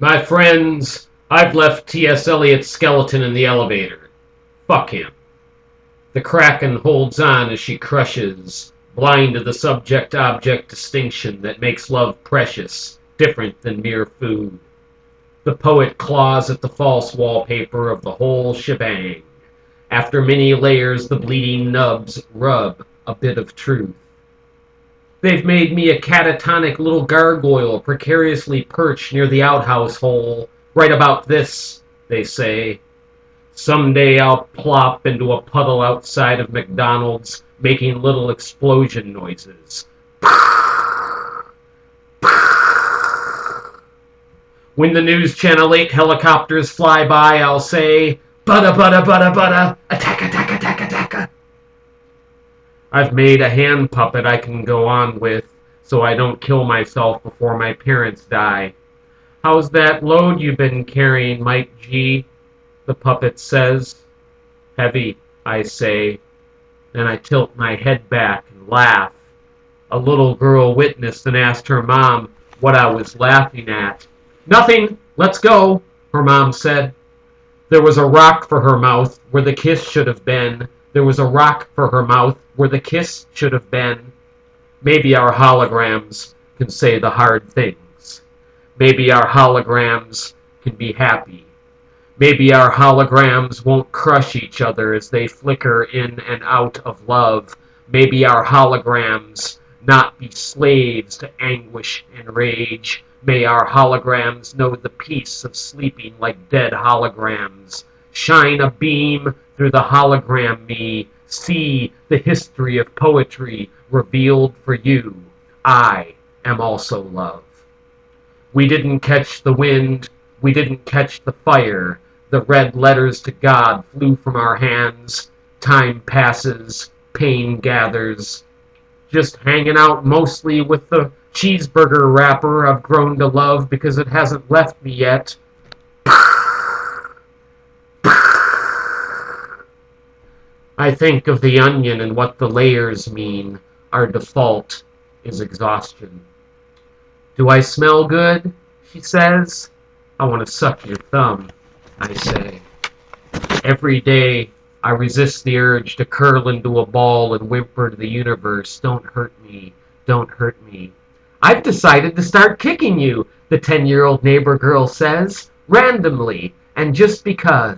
My friends, I've left T.S. Eliot's skeleton in the elevator. Fuck him. The Kraken holds on as she crushes, blind to the subject-object distinction that makes love precious, different than mere food. The poet claws at the false wallpaper of the whole shebang. After many layers, the bleeding nubs rub a bit of truth. They've made me a catatonic little gargoyle precariously perched near the outhouse hole. Right about this, they say. Someday I'll plop into a puddle outside of McDonald's, making little explosion noises. When the News Channel 8 helicopters fly by, I'll say, "Butta, butta, butta, butta, attack, attack, attack, attack." I've made a hand puppet I can go on with, so I don't kill myself before my parents die. "How's that load you've been carrying, Mike G?" the puppet says. "Heavy," I say. Then I tilt my head back and laugh. A little girl witnessed and asked her mom what I was laughing at. "Nothing, let's go," her mom said. There was a rock for her mouth where the kiss should have been. There was a rock for her mouth where the kiss should have been. Maybe our holograms can say the hard things. Maybe our holograms can be happy. Maybe our holograms won't crush each other as they flicker in and out of love. Maybe our holograms not be slaves to anguish and rage. May our holograms know the peace of sleeping like dead holograms. Shine a beam through the hologram me. See the history of poetry revealed for you. I am also love. We didn't catch the wind. We didn't catch the fire. The red letters to God flew from our hands. Time passes. Pain gathers. Just hanging out mostly with the cheeseburger wrapper I've grown to love because it hasn't left me yet. I think of the onion and what the layers mean. Our default is exhaustion. "Do I smell good?" she says. "I want to suck your thumb," I say. Every day I resist the urge to curl into a ball and whimper to the universe, "Don't hurt me, don't hurt me." "I've decided to start kicking you," the 10-year-old neighbor girl says, randomly, and just because.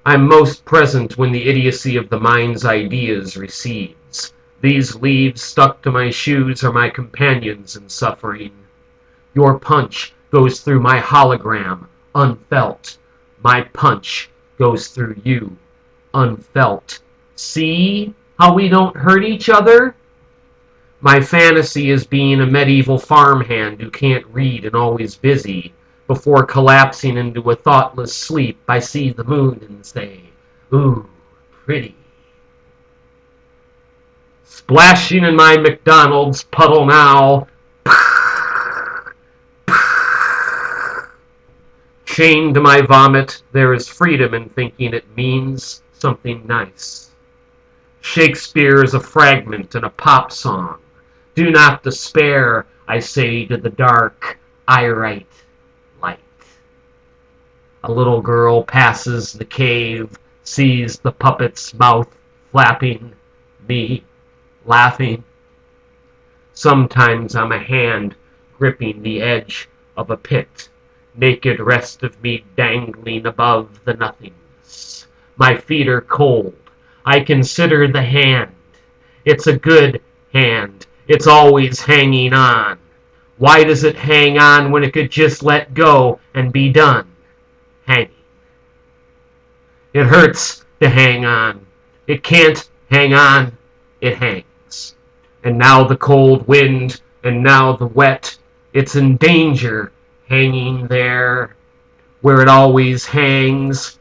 I'm most present when the idiocy of the mind's ideas recedes. These leaves stuck to my shoes are my companions in suffering. Your punch goes through my hologram, unfelt. My punch goes through you, unfelt. See how we don't hurt each other? My fantasy is being a medieval farmhand who can't read and always busy. Before collapsing into a thoughtless sleep, I see the moon and say, "Ooh, pretty." Splashing in my McDonald's puddle now. Chained to my vomit, there is freedom in thinking it means something nice. Shakespeare is a fragment in a pop song. Do not despair, I say to the dark. I write light. A little girl passes the cave, sees the puppet's mouth flapping, me laughing. Sometimes I'm a hand gripping the edge of a pit, naked rest of me dangling above the nothingness. My feet are cold. I consider the hand. It's a good hand. It's always hanging on. Why does it hang on when it could just let go and be done? Hanging. It hurts to hang on. It can't hang on. It hangs. And now the cold wind, and now the wet. It's in danger, hanging there, where it always hangs,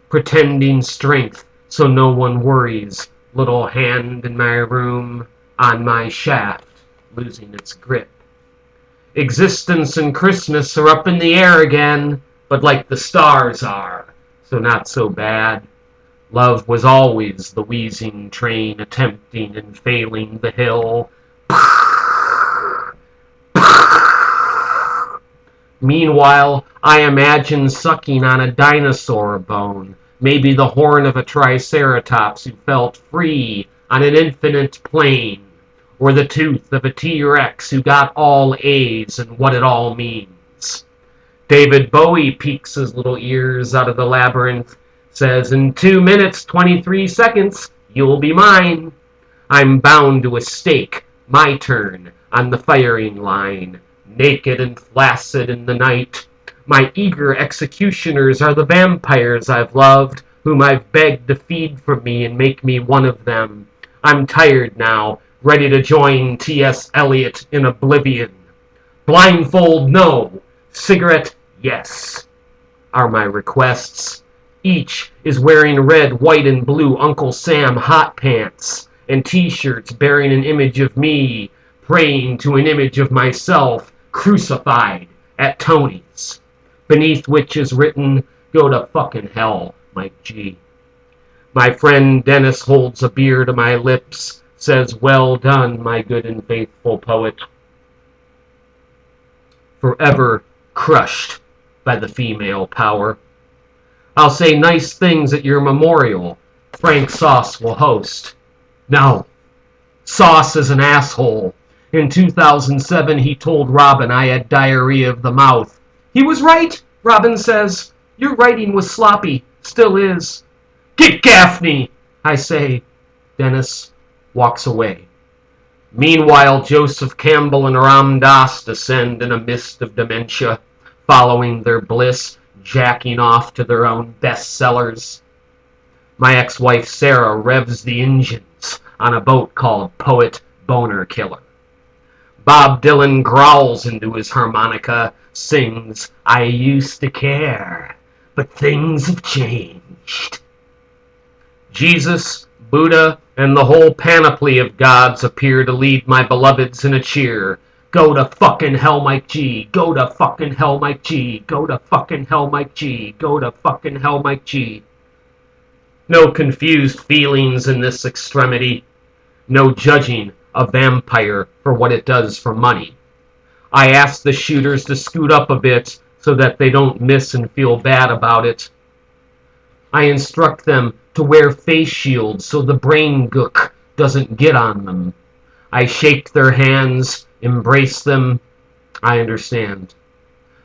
pretending strength so no one worries. Little hand in my room, on my shaft, losing its grip. Existence and Christmas are up in the air again, but like the stars are, so not so bad. Love was always the wheezing train attempting and failing the hill. Meanwhile, I imagine sucking on a dinosaur bone, maybe the horn of a triceratops who felt free on an infinite plane, or the tooth of a T-Rex who got all A's and what it all means. David Bowie peeks his little ears out of the labyrinth, says, "In 2 minutes, 23 seconds, you'll be mine. I'm bound to a stake, my turn, on the firing line, naked and flaccid in the night. My eager executioners are the vampires I've loved, whom I've begged to feed from me and make me one of them. I'm tired now, ready to join T.S. Eliot in oblivion. Blindfold, no. Cigarette, yes, are my requests. Each is wearing red, white, and blue Uncle Sam hot pants and T-shirts bearing an image of me, praying to an image of myself crucified at Tony's, beneath which is written, 'Go to fucking hell, Mike G.' My friend Dennis holds a beer to my lips, says, 'Well done, my good and faithful poet.' Forever crushed by the female power. I'll say nice things at your memorial. Frank Sauce will host. No, Sauce is an asshole. In 2007, he told Robin I had diarrhea of the mouth. He was right, Robin says. Your writing was sloppy. Still is. Get Gaffney, I say. Dennis walks away. Meanwhile, Joseph Campbell and Ram Dass descend in a mist of dementia, following their bliss, jacking off to their own bestsellers. My ex-wife Sarah revs the engines on a boat called Poet Boner Killer. Bob Dylan growls into his harmonica, sings, "I used to care, but things have changed." Jesus, Buddha, and the whole panoply of gods appear to lead my beloveds in a cheer. Go to fucking hell, Mike G. Go to fucking hell, Mike G. Go to fucking hell, Mike G. Go to fucking hell, Mike G. No confused feelings in this extremity. No judging a vampire for what it does for money. I ask the shooters to scoot up a bit so that they don't miss and feel bad about it. I instruct them to wear face shields so the brain gook doesn't get on them. I shake their hands, embrace them. I understand.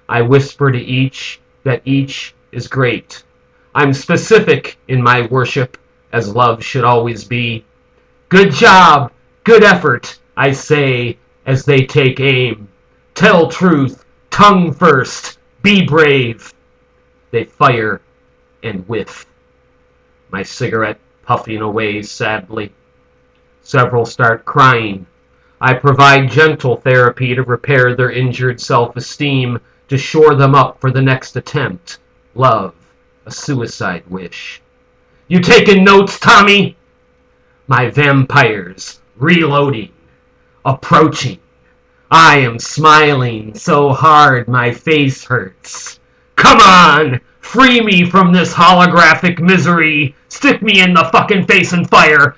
I whisper to each that each is great. I'm specific in my worship, as love should always be. Good job, good effort, I say as they take aim. Tell truth, tongue first, be brave. They fire and whiff. My cigarette puffing away sadly. Several start crying. I provide gentle therapy to repair their injured self-esteem, to shore them up for the next attempt. Love, a suicide wish. You taking notes, Tommy? My vampires, reloading, approaching. I am smiling so hard my face hurts. Come on! Free me from this holographic misery! Stick me in the fucking face and fire!